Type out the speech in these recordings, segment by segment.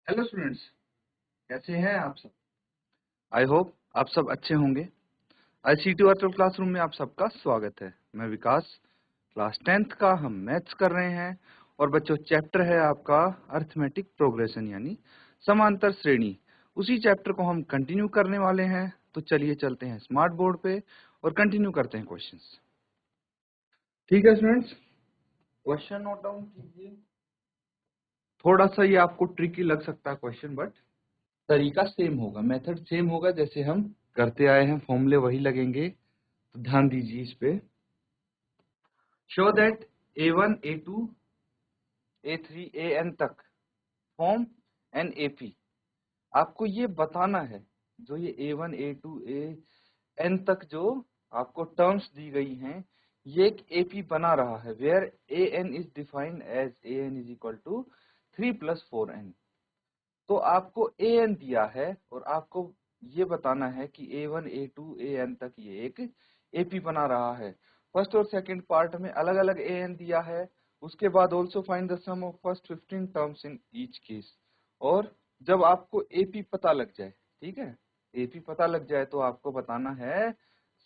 Hello students, कैसे हैं आप सब। आई होप आप सब अच्छे होंगे। ICT वर्चुअल क्लासरूम में आप सबका स्वागत है। मैं विकास, क्लास 10th का हम मैथ्स कर रहे हैं और बच्चों चैप्टर है आपका अर्थमेटिक प्रोग्रेशन यानी समांतर श्रेणी। उसी चैप्टर को हम कंटिन्यू करने वाले हैं। तो चलिए चलते हैं स्मार्ट बोर्ड पे और कंटिन्यू करते हैं क्वेश्चंस। ठीक है स्टूडेंट्स, क्वेश्चन नोट डाउन कीजिए। थोड़ा सा ये आपको ट्रिकी लग सकता है क्वेश्चन, बट तरीका सेम होगा, मेथड सेम होगा, जैसे हम करते आए हैं, फॉर्मूले वही लगेंगे। तो ध्यान दीजिए इस पे। Show that A1 A2 A3 AN तक फॉर्म एन AP। आपको ये बताना है जो ये A1 A2 AN तक जो आपको टर्म्स दी गई हैं, ये एक AP बना रहा है, where AN is defined as AN is equal to 3 + 4N। तो आपको AN दिया है और आपको ये बताना है कि A1 A2 AN तक ये एक AP बना रहा है। फर्स्ट और सेकंड पार्ट में अलग अलग AN दिया है। उसके बाद also find the sum of first 15 terms in each case. और जब आपको AP पता लग जाए, ठीक है, AP पता लग जाए तो आपको बताना है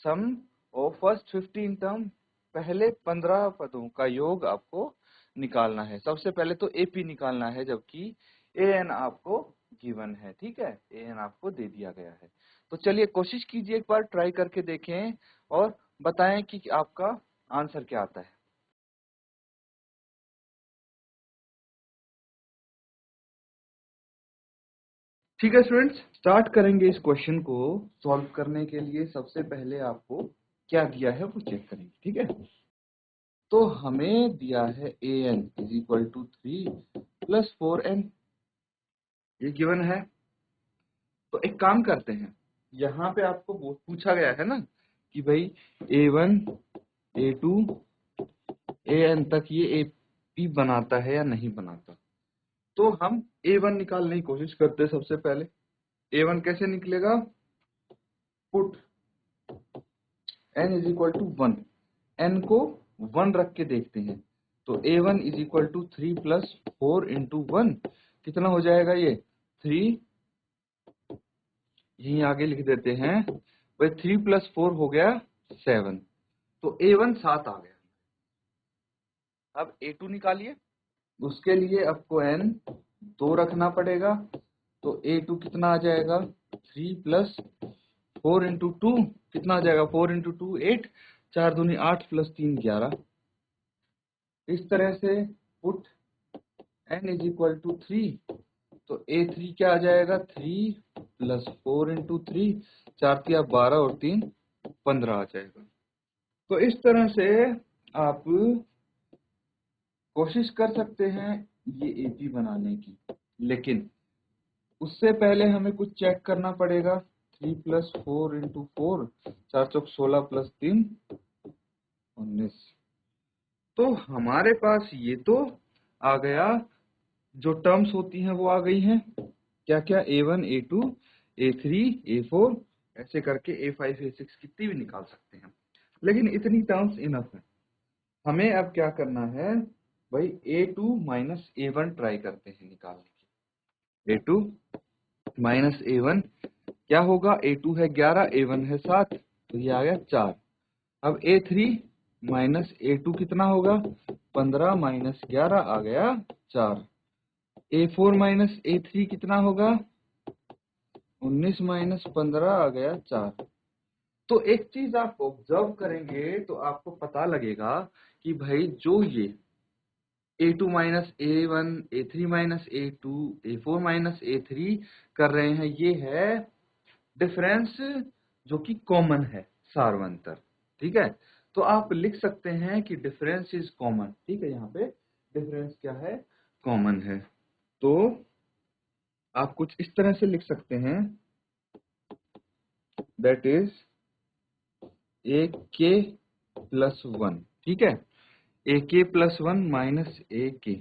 सम ऑफ फर्स्ट 15 टर्म, पहले 15 पदों का योग आपको निकालना है। सबसे पहले तो AP निकालना है, जबकि AN आपको गिवन है। ठीक है, AN आपको दे दिया गया है। तो चलिए कोशिश कीजिए, एक बार ट्राई करके देखें और बताएं कि आपका आंसर क्या आता है। ठीक है स्टूडेंट्स, स्टार्ट करेंगे इस क्वेश्चन को सॉल्व करने के लिए। सबसे पहले आपको क्या दिया है वो चेक करेंगे। ठीक है, तो हमें दिया है AN is equal to 3 + 4N, ये गिवन है। तो एक काम करते हैं, यहाँ पे आपको पूछा गया है ना कि भाई A1 A2 AN तक ये AP बनाता है या नहीं बनाता। तो हम A1 निकालने की कोशिश करते हैं। सबसे पहले A1 कैसे निकलेगा, put N is equal to 1, N को 1 रख के देखते हैं। तो A1 इज इक्वल टू 3 + 4 × 1 कितना हो जाएगा, ये 3, यहीं आगे लिख देते हैं भाई, 3 + 4 हो गया 7। तो A1 7 आ गया। अब A2 निकालिए, उसके लिए आपको N 2 रखना पड़ेगा। तो A2 कितना आ जाएगा, 3 + 4 × 2 कितना आ जाएगा, 4 × 2 8, 4 दूनी 8 + 3 11। इस तरह से put N is equal to 3। तो A3 क्या आ जाएगा, 3 + 4 × 3, 4 तिया 12 और 3 15 आ जाएगा। तो इस तरह से आप कोशिश कर सकते हैं ये AP बनाने की, लेकिन उससे पहले हमें कुछ चेक करना पड़ेगा। 3 + 4 × 4, 4 चौक 16 + 3 19। तो हमारे पास ये तो आ गया, जो टर्म्स होती हैं वो आ गई हैं। क्या क्या, A1 A2 A3 A4 ऐसे करके A5 A6 कितनी भी निकाल सकते हैं, लेकिन इतनी टर्म्स इनफ है। हमें अब क्या करना है भाई, A2 - A1 ट्राई करते हैं निकालने की। A2 - A1 क्या होगा, A2 है 11, A1 है 7, तो ये आ गया 4। अब A3 - A2 कितना होगा, 15 - 11 आ गया 4। A4 - A3 कितना होगा, 19 - 15 आ गया 4। तो एक चीज आप ऑब्जर्व करेंगे तो आपको पता लगेगा कि भाई जो ये A2 - A1 A3 - A2 A4 - A3 कर रहे हैं, ये है डिफरेंस जो कि कॉमन है, सार्वंतर। ठीक है, तो आप लिख सकते हैं कि डिफरेंस इज कॉमन। ठीक है, यहाँ पे डिफरेंस क्या है, कॉमन है। तो आप कुछ इस तरह से लिख सकते हैं, दैट इज AK + 1। ठीक है, AK + 1 - AK,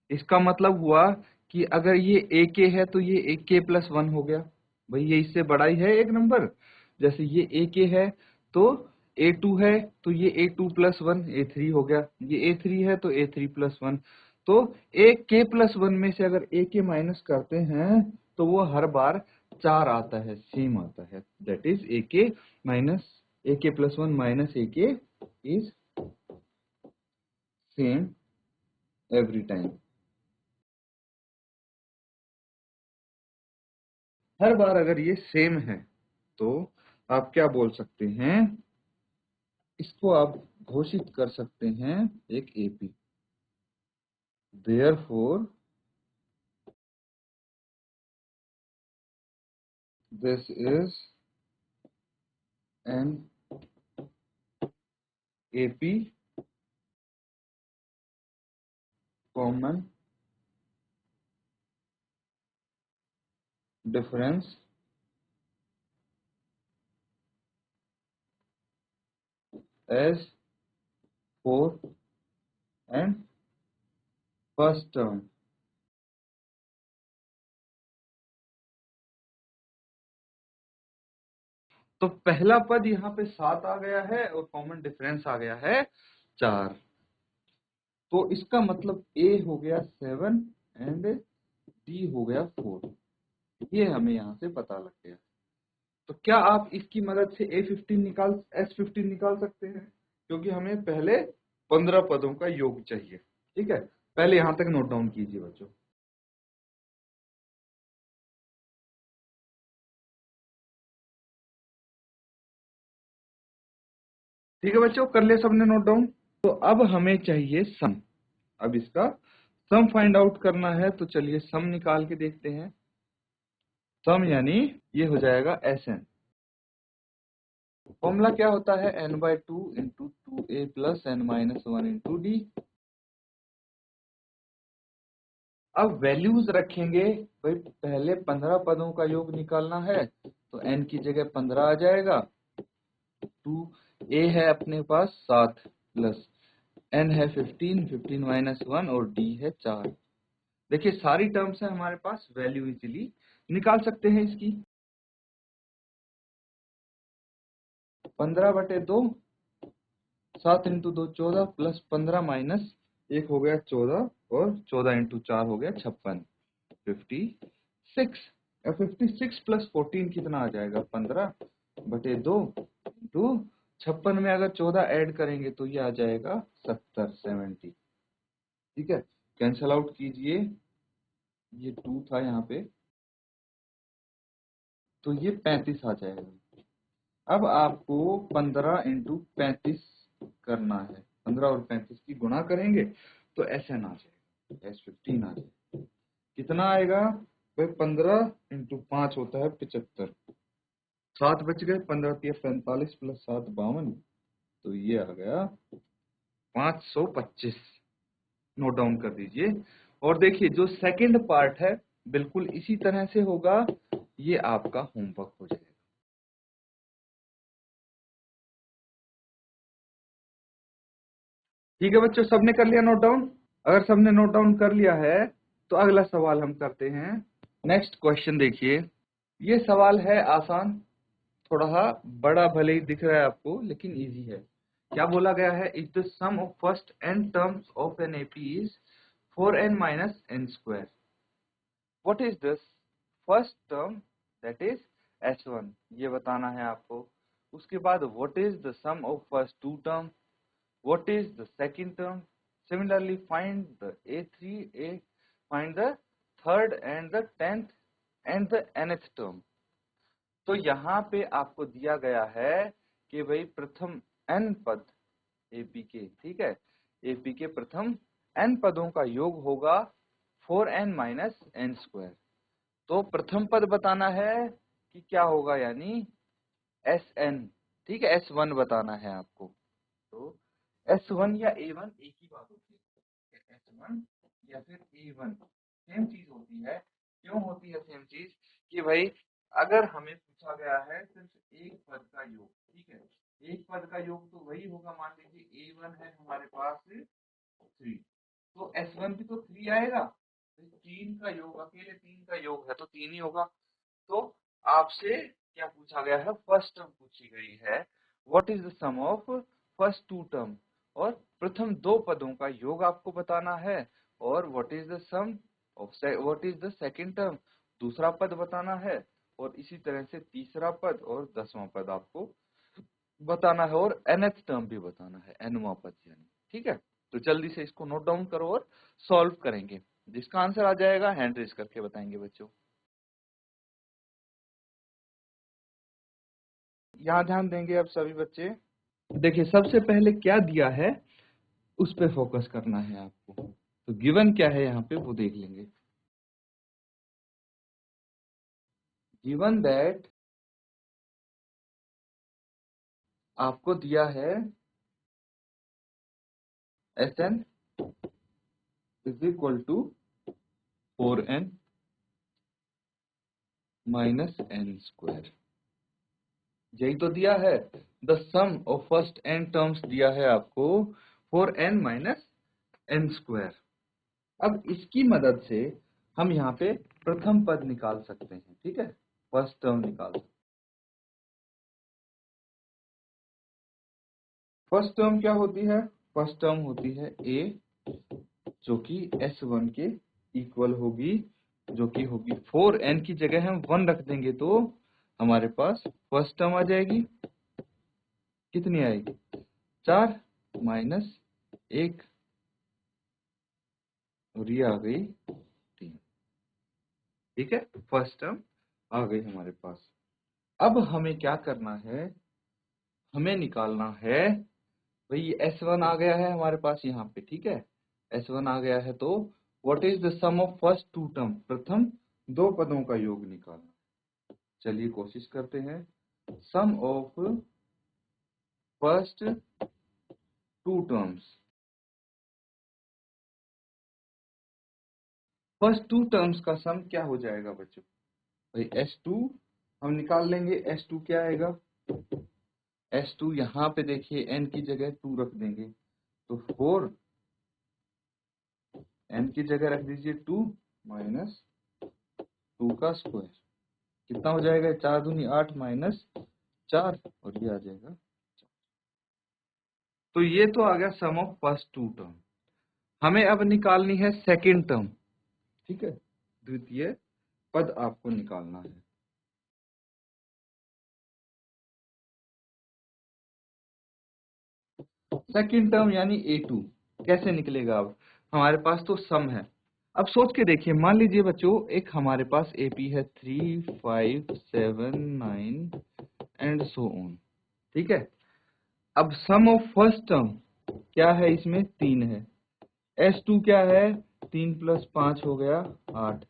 इसका मतलब हुआ कि अगर ये AK है तो ये AK + 1 हो गया। भाई ये इससे बड़ा ही है एक नंबर। जैसे ये AK है तो A2 है तो ये A2 + 1 A3 हो गया, ये A3 है तो A3 + 1। तो ए के प्लस 1 में से अगर ए के माइनस करते हैं तो वो हर बार 4 आता है, सेम आता है। दैट इज ए के माइनस ए के प्लस 1 माइनस ए के इज सेम एवरी टाइम। हर बार अगर ये सेम है तो आप क्या बोल सकते हैं, इसको आप घोषित कर सकते हैं एक AP. Therefore this is an AP common difference as fourth and first term. तो पहला पद यहाँ पे 7 आ गया है और कॉमन डिफरेंस आ गया है 4। तो इसका मतलब ए हो गया 7 एंड डी हो गया 4। ये हमें यहाँ से पता लग गया। तो क्या आप इसकी मदद से S15 निकाल सकते हैं, क्योंकि हमें पहले 15 पदों का योग चाहिए। ठीक है, पहले यहां तक नोट डाउन कीजिए बच्चों। ठीक है बच्चों, कर लिया सबने नोट डाउन। तो अब हमें चाहिए सम। अब इसका सम फाइंड आउट करना है, तो चलिए सम निकाल के देखते हैं। सम यानी ये हो जाएगा Sn। फॉर्मूला क्या होता है, n/2 into 2a plus n-1 into D. अब वैल्यूज रखेंगे भाई, पहले 15 पदों का योग निकालना है तो n की जगह 15 आ जाएगा। 2a है अपने पास 7 प्लस n है 15, 15 माइनस 1 और d है 4। देखिए सारी टर्म्स है हमारे पास, वैल्यू इजीली निकाल सकते हैं इसकी। 15/2, 7 इंटू 2 14 प्लस 15 माइनस 1 हो गया 14 और 14 इंटू 4 हो गया 56, 56। 56 प्लस 14 कितना आ जाएगा, 15/2 इंटू 56 में अगर 14 ऐड करेंगे तो ये आ जाएगा 70। ठीक है, कैंसल आउट कीजिए, ये 2 था यहाँ पे, तो ये 35 आ जाएगा। अब आपको 15 इंटू 35 करना है, 15 और 35 की गुणा करेंगे तो SN आ जाएगा, S15 आ जाएगा। कितना आएगा भाई, 15 इंटू 5 होता है 75। 7 बच गए, 15 तिया 45 प्लस 7 52, तो ये आ गया 525। नोट डाउन कर दीजिए। और देखिए जो सेकंड पार्ट है बिल्कुल इसी तरह से होगा, ये आपका होमवर्क हो जाएगा। ठीक है बच्चों, सबने कर लिया नोट डाउन? अगर सबने नोट डाउन कर लिया है तो अगला सवाल हम करते हैं। नेक्स्ट क्वेश्चन देखिए, ये सवाल है आसान, थोड़ा बड़ा भले ही दिख रहा है आपको लेकिन इजी है। क्या बोला गया है, if the sum of first n terms of an AP is 4n minus n square, what is this first term, that is S1, ये बताना है आपको। उसके बाद what is the sum of first two term, what is the second term, similarly find the find the third and the 10th and the nth term। तो यहाँ पे आपको दिया गया है कि भाई प्रथम n पद AP के, ठीक है, AP के प्रथम n पदों का योग होगा 4n माइनस n स्क्वायर। तो प्रथम पद बताना है कि क्या होगा, यानी SN, ठीक है, S1 बताना है आपको। तो S1 या A1 एक ही बात होती है, S1 या फिर A1 सेम चीज होती है। क्यों होती है सेम चीज, कि भाई अगर हमें पूछा गया है सिर्फ एक पद का योग, ठीक है, एक पद का योग तो वही होगा, मान लीजिए A1 है हमारे पास 3, तो S1 भी तो 3 आएगा। तो 3 का योग, अकेले 3 का योग है तो 3 ही होगा। तो आपसे क्या पूछा गया है, फर्स्ट टर्म पूछी गई है, what is the sum of first two term, और प्रथम दो पदों का योग आपको बताना है, और what is the sum of what is the second term, दूसरा पद बताना है, और इसी तरह से तीसरा पद और 10वां पद आपको बताना है, और nth टर्म भी बताना है, nवां पद यानी। ठीक है, तो जल्दी से इसको नोट डाउन करो और सॉल्व करेंगे। जिसका आंसर आ जाएगा हैंड रेज करके बताएंगे बच्चों। यहाँ ध्यान देंगे अब सभी बच्चे। देखिए सबसे पहले क्या दिया है उस पे फोकस करना है आपको। तो गिवन क्या है यहाँ पे वो देख लेंगे। गिवन दैट आपको दिया है Sn is equal to 4n minus n square, यही तो दिया है। The sum of first n terms दिया है आपको 4n माइनस n स्क्वायर। अब इसकी मदद से हम यहाँ पे प्रथम पद निकाल सकते हैं। ठीक है, फर्स्ट टर्म निकाल सकते हैं। फर्स्ट टर्म क्या होती है? फर्स्ट टर्म होती है a, जो कि S1 के इक्वल होगी, जो कि होगी 4n की जगह हम 1 रख देंगे तो हमारे पास फर्स्ट टर्म आ जाएगी। कितनी आएगी? 4 माइनस 1, और ये आ गई 3। ठीक है, फर्स्ट टर्म आ गई हमारे पास। अब हमें क्या करना है? हमें निकालना है भाई S1 आ गया है हमारे पास यहाँ पे। ठीक है, S1 आ गया है तो what is the sum of first two term, प्रथम दो पदों का योग निकालना। चलिए कोशिश करते हैं। Sum of first two terms, first two terms का सम क्या हो जाएगा बच्चों? भाई S2 हम निकाल लेंगे। S2 क्या आएगा? S2 यहाँ पे देखिए n की जगह 2 रख देंगे तो 4, n की जगह रख दीजिए 2 माइनस 2 का स्क्वायर, कितना हो जाएगा? 4 दूनी 8 माइनस 4, और ये आ जाएगा। तो ये तो आ गया सम ऑफ फर्स्ट टू टर्म। हमें अब निकालनी है सेकंड टर्म। ठीक है, द्वितीय पद आपको निकालना है। सेकंड टर्म यानी A2 कैसे निकलेगा? अब हमारे पास तो सम है। अब सोच के देखिए, मान लीजिए बच्चों एक हमारे पास AP है 3, 5, 7, 9 एंड सो ऑन। ठीक है, अब सम ऑफ फर्स्ट टर्म क्या है? इसमें 3 है। S2 क्या है? 3 प्लस 5 हो गया 8।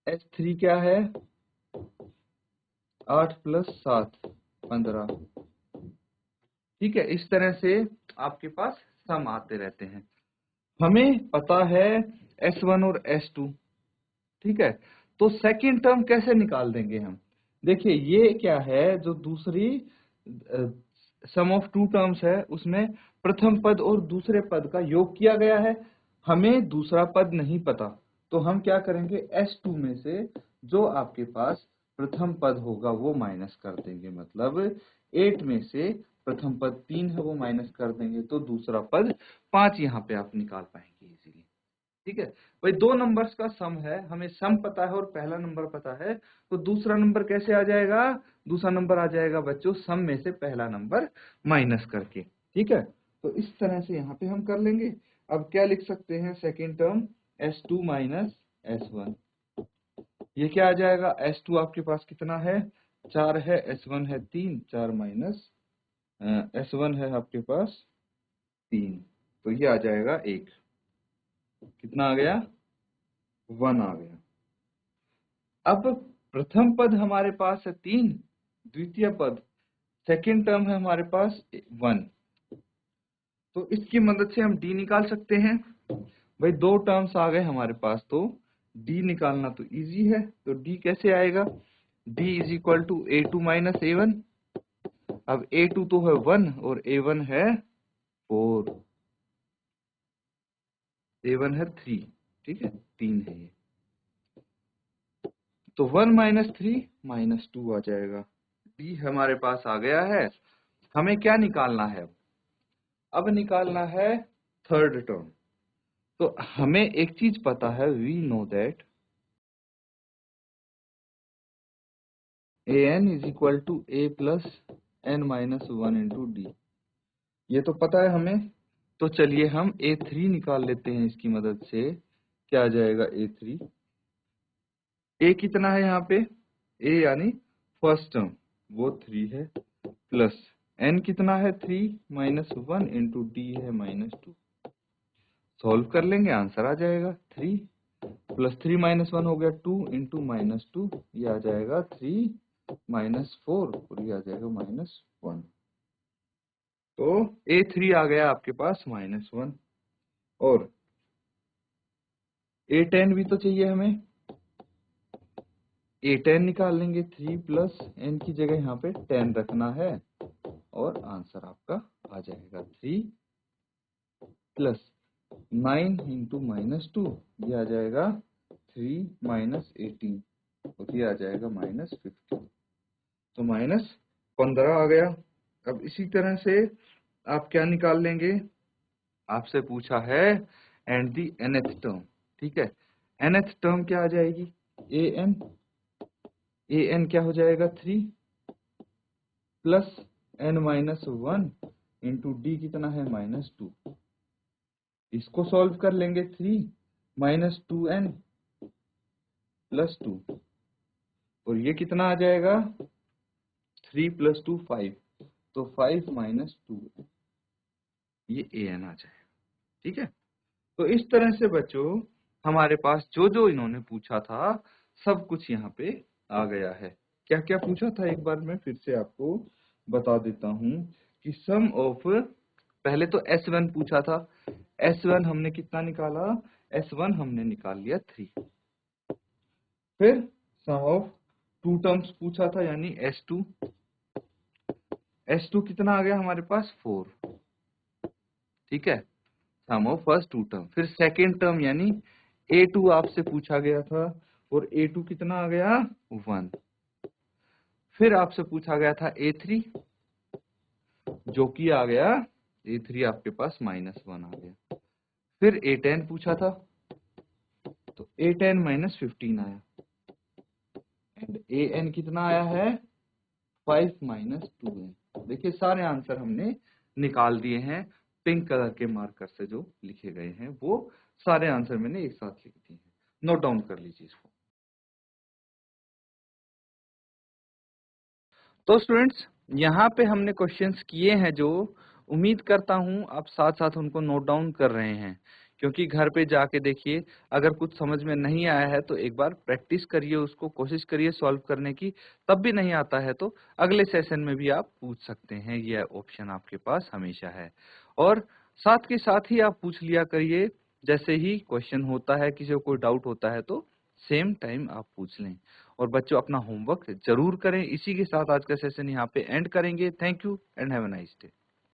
S3 क्या है? 8 प्लस 7 15। ठीक है, इस तरह से आपके पास सम आते रहते हैं। हमें पता है S1 और S2। ठीक है, तो सेकंड टर्म कैसे निकाल देंगे हम? देखिए ये क्या है, जो दूसरी सम ऑफ टू टर्म्स है उसमें प्रथम पद और दूसरे पद का योग किया गया है। हमें दूसरा पद नहीं पता, तो हम क्या करेंगे? S2 में से जो आपके पास प्रथम पद होगा वो माइनस कर देंगे। मतलब 8 में से प्रथम पद 3 है वो माइनस कर देंगे तो दूसरा पद 5 यहाँ पे आप निकाल पाएंगे इजीली। ठीक है, भाई दो नंबर्स का सम है, हमें सम पता है और पहला नंबर पता है, तो दूसरा नंबर कैसे आ जाएगा? दूसरा नंबर आ जाएगा बच्चों सम में से पहला नंबर माइनस करके। ठीक है, तो इस तरह से यहाँ पे हम कर लेंगे। अब क्या लिख सकते हैं? Second term S2 minus S1, ये क्या आ जाएगा? S2 आपके पास कितना है? 4 है, S1 है 3, 4 माइनस S1 है आपके पास 3, तो ये आ जाएगा 1। कितना आ गया? 1 आ गया। अब प्रथम पद हमारे पास है 3, द्वितीय पद सेकंड टर्म है हमारे पास 1, तो इसकी मदद से हम D निकाल सकते हैं। भाई दो टर्म्स आ गए हमारे पास, तो D निकालना तो इजी है। तो D कैसे आएगा? D is equal to A2 minus A1। अब A2 तो है 1 और A1 है 4, A1 है 3। ठीक है, 3 है ये, तो 1 माइनस 3 माइनस 2 आ जाएगा। D हमारे पास आ गया है। हमें क्या निकालना है? अब निकालना है थर्ड टर्म। तो हमें एक चीज पता है, we know that an is equal to a plus n minus 1 into d. ये तो पता है हमें। तो चलिए हम a3 निकाल लेते हैं इसकी मदद से। क्या आ जाएगा a3? a कितना है यहाँ पे? a यानी फर्स्ट टर्म वो 3 है, प्लस n कितना है? 3 माइनस 1 इंटू डी है -2। सॉल्व कर लेंगे, आंसर आ जाएगा 3 प्लस 3 माइनस 1 हो गया 2 इंटू -2, ये आ जाएगा 3 -4 और ये आ जाएगा -1। तो a3 आ गया आपके पास -1। और a10 भी तो चाहिए हमें। a10 निकाल लेंगे, 3 प्लस n की जगह यहाँ पे 10 रखना है और आंसर आपका आ जाएगा 3 प्लस 9 इंटू -2, ये आ जाएगा 3 माइनस 18 और ये आ जाएगा -15। तो -15 आ गया। अब इसी तरह से आप क्या निकाल लेंगे? आपसे पूछा है एंड दी nth टर्म, ठीक है। nth टर्म क्या आ जाएगी? an क्या हो जाएगा? 3 plus n minus 1 into D कितना है? -2। इसको सॉल्व कर लेंगे, 3 माइनस 2n प्लस 2 और ये कितना आ जाएगा? 3 प्लस 2 5, तो 5 माइनस 2, ये an आ जाएगा, ठीक है। तो इस तरह से बच्चों हमारे पास जो जो इन्होंने पूछा था सब कुछ यहाँ पे आ गया है। क्या क्या पूछा था एक बार मैं फिर से आपको बता देता हूँ कि सम ऑफ, पहले तो S1 पूछा था। S1 हमने कितना निकाला? S1 हमने निकाल लिया 3। फिर सम ऑफ 2 टर्म्स पूछा था यानी S2। S2 कितना आ गया हमारे पास? 4, ठीक है, सम ऑफ फर्स्ट 2 टर्म। फिर सेकेंड टर्म यानी A2 आपसे पूछा गया था और A2 कितना आ गया? 1। फिर आपसे पूछा गया था A3 जो कि आ गया, A3 आपके पास -1 आ गया। फिर A10 पूछा था तो A10 -15 आया एंड AN कितना आया है? 5 -2 है। देखिए सारे आंसर हमने निकाल दिए हैं। पिंक कलर के मार्कर से जो लिखे गए हैं वो सारे आंसर मैंने एक साथ लिख दिए हैं। नोट डाउन कर लीजिए इसको। तो स्टूडेंट्स यहाँ पे हमने क्वेश्चंस किए हैं जो उम्मीद करता हूँ आप साथ साथ उनको नोट डाउन कर रहे हैं, क्योंकि घर पे जाके देखिए अगर कुछ समझ में नहीं आया है तो एक बार प्रैक्टिस करिए, उसको कोशिश करिए सॉल्व करने की। तब भी नहीं आता है तो अगले सेशन में भी आप पूछ सकते हैं, यह ऑप्शन आपके पास हमेशा है। और साथ के साथ ही आप पूछ लिया करिए, जैसे ही क्वेश्चन होता है, किसी को कोई डाउट होता है तो सेम टाइम आप पूछ लें। और बच्चों अपना होमवर्क जरूर करें। इसी के साथ आज का सेशन यहाँ पे एंड करेंगे। Thank you and have a nice day.